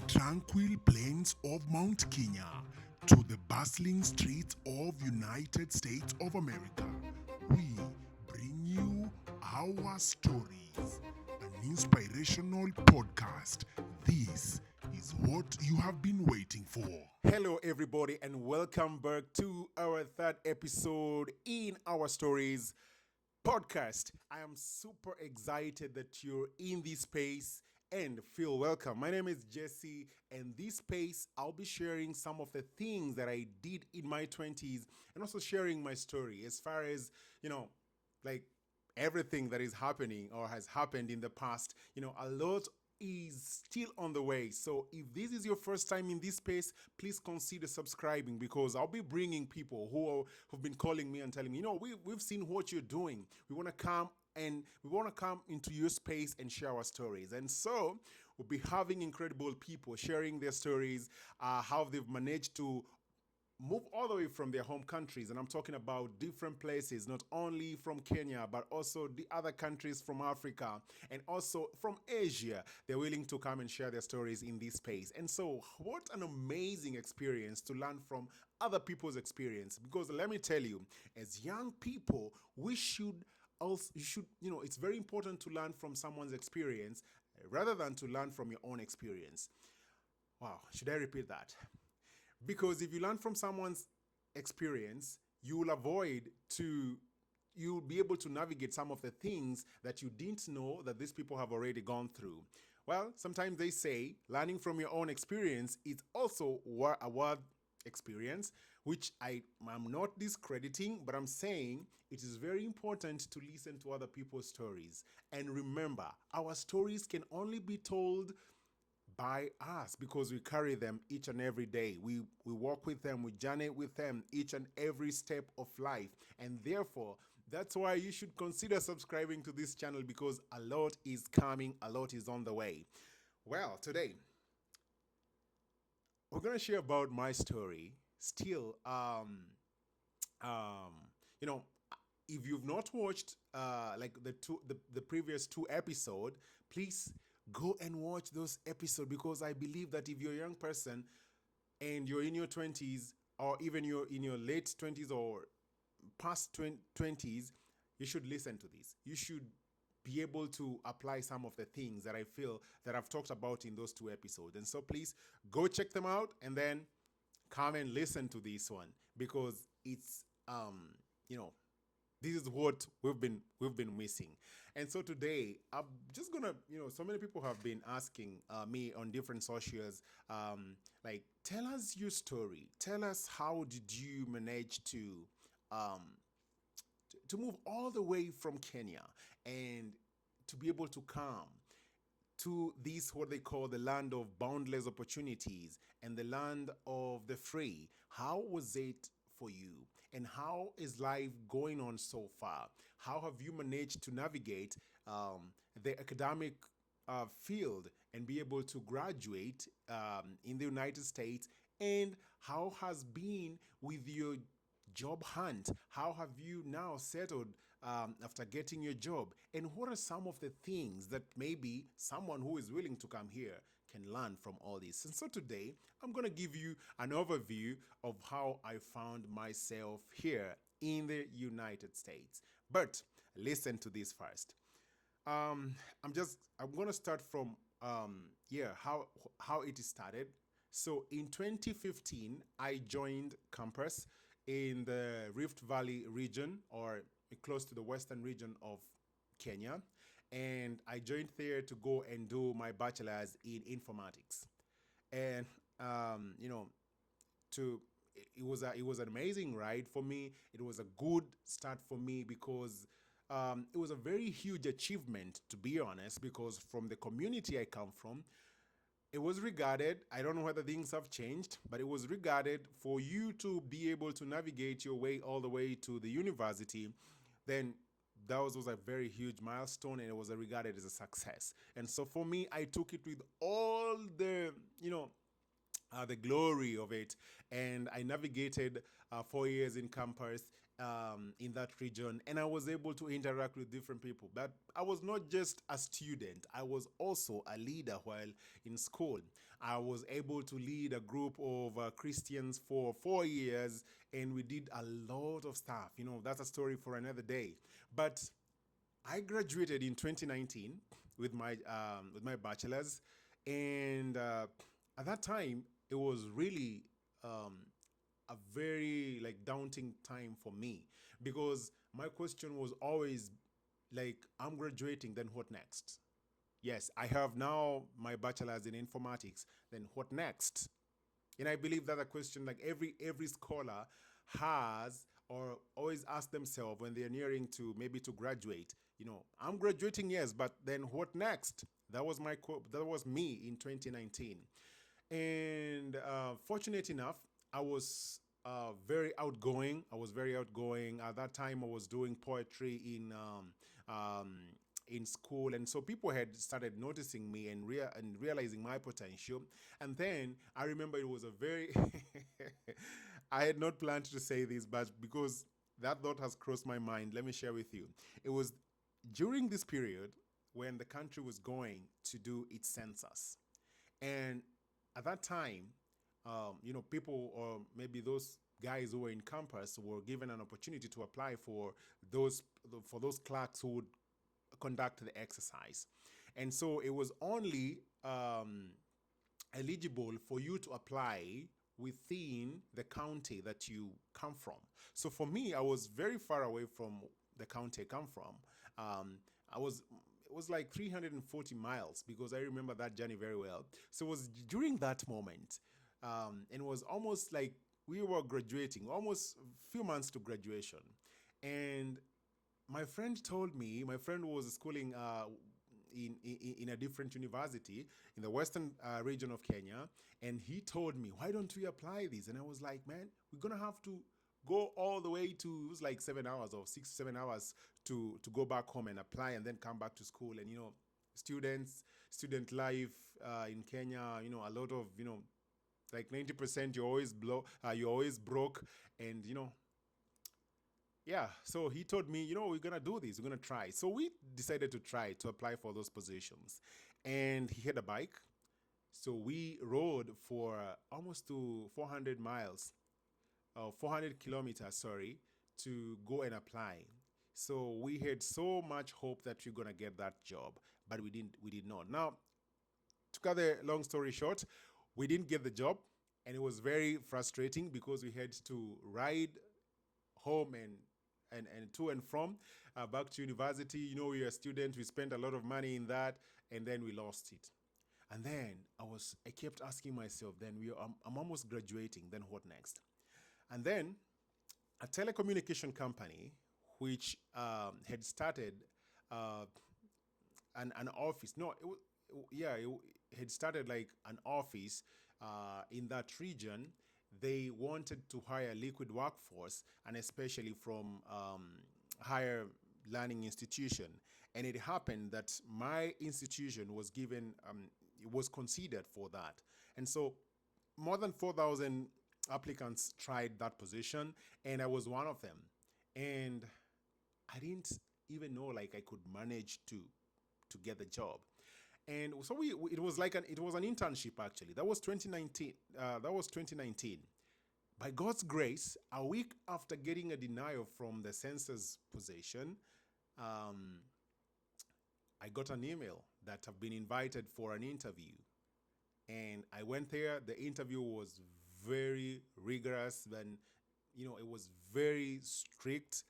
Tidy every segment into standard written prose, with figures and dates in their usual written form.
tranquil plains of Mount Kenya to the bustling streets of United States of America, we bring you our stories, an inspirational podcast. This is what you have been waiting for. Hello, everybody, and welcome back to our third episode in our stories podcast. I am super excited that you're in this space and feel welcome. My name is Jesse, and this space I'll be sharing some of the things that I did in my 20s and also sharing my story as far as, like everything that is happening or has happened in the past. A lot is still on the way. So if this is your first time in this space, please consider subscribing because I'll be bringing people who've been calling me and telling me, we've seen what you're doing. We want to come into your space and share our stories. And so we'll be having incredible people sharing their stories, how they've managed to move all the way from their home countries. And I'm talking about different places, not only from Kenya, but also the other countries from Africa and also from Asia. They're willing to come and share their stories in this space. And so what an amazing experience to learn from other people's experience. Because let me tell you, as young people, we should also, it's very important to learn from someone's experience rather than to learn from your own experience. Wow, should I repeat that? Because if you learn from someone's experience, you'll be able to navigate some of the things that you didn't know that these people have already gone through. Well, sometimes they say learning from your own experience is also a word experience, which I am not discrediting, but I'm saying it is very important to listen to other people's stories. And remember, our stories can only be told by us because we carry them each and every day. We walk with them, we journey with them each and every step of life. And therefore, that's why you should consider subscribing to this channel because a lot is coming, a lot is on the way. Well, today we're gonna share about my story. Still, um, you know, if you've not watched like the previous two episode, please go and watch those episodes because I believe that if you're a young person and you're in your 20s or even you're in your late 20s or past 20s, you should listen to this. You should be able to apply some of the things that I feel that I've talked about in those two episodes. And so please go check them out and then come and listen to this one because it's you know this is what we've been missing. And so today I'm just gonna, so many people have been asking me on different socials, like, tell us your story, tell us how did you manage um to move all the way from Kenya and to be able to come to this, what they call the land of boundless opportunities and the land of the free. How was it for you? And how is life going on so far? How have you managed to navigate the academic field and be able to graduate in the United States? And how has been with your job hunt? How have you now settled after getting your job? And what are some of the things that maybe someone who is willing to come here can learn from all this? And so today, I'm going to give you an overview of how I found myself here in the United States. But listen to this first. I'm going to start from how it started. So in 2015, I joined campus in the Rift Valley region or close to the western region of Kenya. And I joined there to go and do my bachelor's in informatics. And, to it was an amazing ride for me. It was a good start for me because it was a very huge achievement, to be honest, because from the community I come from, it was regarded, I don't know whether things have changed, but it was regarded for you to be able to navigate your way all the way to the university, then that was a very huge milestone and it was regarded as a success. And so for me, I took it with all the glory of it. And I navigated 4 years in campus in that region, and I was able to interact with different people. But I was not just a student, I was also a leader while in school. I was able to lead a group of Christians for 4 years, and we did a lot of stuff. That's a story for another day. But I graduated in 2019 with my bachelor's, and at that time it was really um, a very like daunting time for me, because my question was always like, I'm graduating, then what next? Yes, I have now my bachelor's in informatics, then what next? And I believe that a question like every scholar has, or always ask themselves when they're nearing to maybe to graduate. I'm graduating, yes, but then what next? That was me in 2019. And fortunate enough, I was very outgoing. I was very outgoing. At that time, I was doing poetry in school, and so people had started noticing me and realizing my potential. And then I remember it was a very I had not planned to say this, but because that thought has crossed my mind, let me share with you. It was during this period when the country was going to do its census. And at that time, people, or maybe those guys who were in campus, were given an opportunity to apply those for those clerks who would conduct the exercise. And so it was only eligible for you to apply within the county that you come from. So for me, I was very far away from the county I come from. I was It was like 340 miles, because I remember that journey very well. So it was during that moment, and it was almost like we were graduating, almost a few months to graduation, and my friend was schooling in a different university in the western region of Kenya, and he told me, "Why don't we apply this?" And I was like, "Man, we're gonna have to go all the way to," it was like 7 hours or 6 7 hours to go back home and apply, and then come back to school. And student life in Kenya, a lot of like 90% you're always broke, and yeah. So he told me, we're gonna do this. We're gonna try. So we decided to try to apply for those positions, and he had a bike. So we rode for almost to 400 miles, 400 kilometers, sorry, to go and apply. So we had so much hope that we're gonna get that job, but we didn't. We did not. Now, to cut the long story short, we didn't get the job, and it was very frustrating because we had to ride home and to and from back to university. We are students, we spent a lot of money in that, and then we lost it. And then I kept asking myself, then I'm almost graduating, then what next? And then a telecommunication company, which had started uh, an office. No, yeah, it had started like an office in that region. They wanted to hire liquid workforce, and especially from higher learning institution. And it happened that my institution was given, it was considered for that. And so more than 4,000 applicants tried that position, and I was one of them. And I didn't even know like I could manage to get the job. And so it was like it was an internship actually. That was 2019. That was 2019. By God's grace, a week after getting a denial from the census position, um, I got an email that I've been invited for an interview. And I went there. The interview was very rigorous, and it was very strict,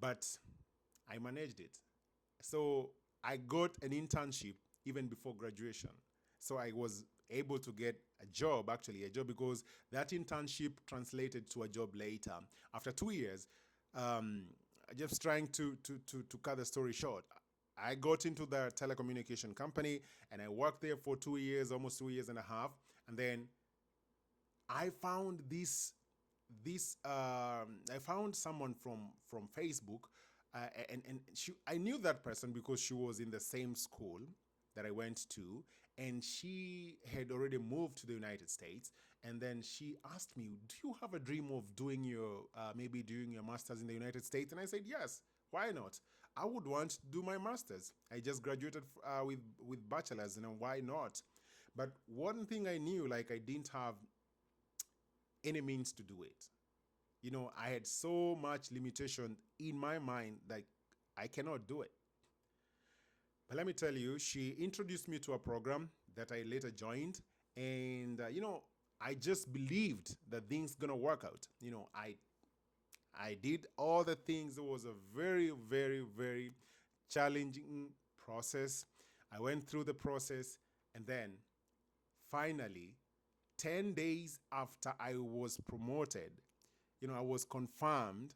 but I managed it. So I got an internship even before graduation. So I was able to get a job, because that internship translated to a job later. After 2 years, um, just trying to cut the story short, I got into the telecommunication company, and I worked there for 2 years, almost 2 years and a half. And then I found I found someone from Facebook, and I knew that person because she was in the same school that I went to, and she had already moved to the United States. And then she asked me, "Do you have a dream of doing your maybe doing your masters in the United States?" And I said, "Yes. Why not? I would want to do my masters. I just graduated with bachelor's, and why not?" But one thing I knew, like I didn't have any means to do it. I had so much limitation in my mind that I cannot do it. But let me tell you, she introduced me to a program that I later joined, and I just believed that things gonna work out. I did all the things. It was a very, very, very challenging process. I went through the process, and then finally, 10 days after I was promoted, I was confirmed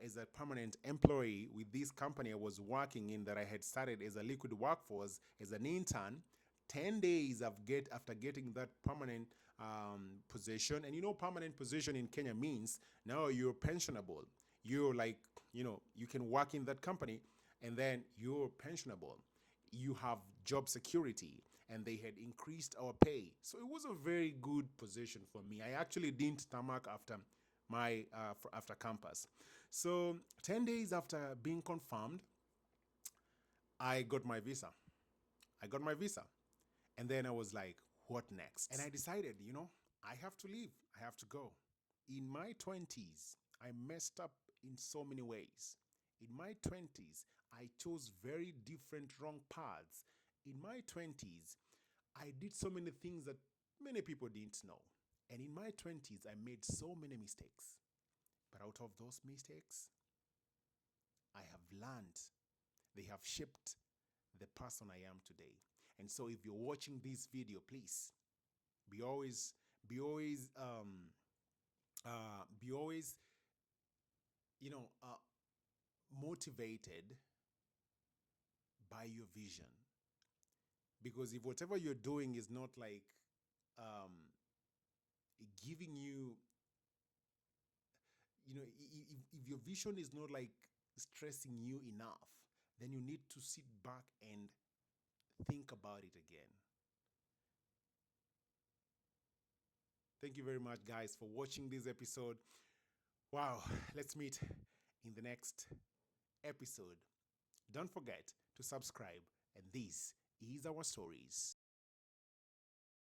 as a permanent employee with this company I was working in, that I had started as a liquid workforce as an intern. 10 days after getting that permanent position. And permanent position in Kenya means now you're pensionable. You're like, you can work in that company and then you're pensionable. You have job security, and they had increased our pay. So it was a very good position for me. I actually didn't tarmac after my after campus. So 10 days after being confirmed, I got my visa. I got my visa. And then I was like, what next? And I decided, I have to leave. I have to go. In my 20s, I messed up in so many ways. In my 20s, I chose very different wrong paths. In my 20s, I did so many things that many people didn't know. And in my 20s, I made so many mistakes. But out of those mistakes, I have learned. They have shaped the person I am today. And so if you're watching this video, please be always be always be always you know uh, motivated by your vision, because if whatever you're doing is not like um, giving you, if your vision is not like stressing you enough, then you need to sit back and think about it again. Thank you very much, guys, for watching this episode. Wow, let's meet in the next episode. Don't forget to subscribe, and this is our stories.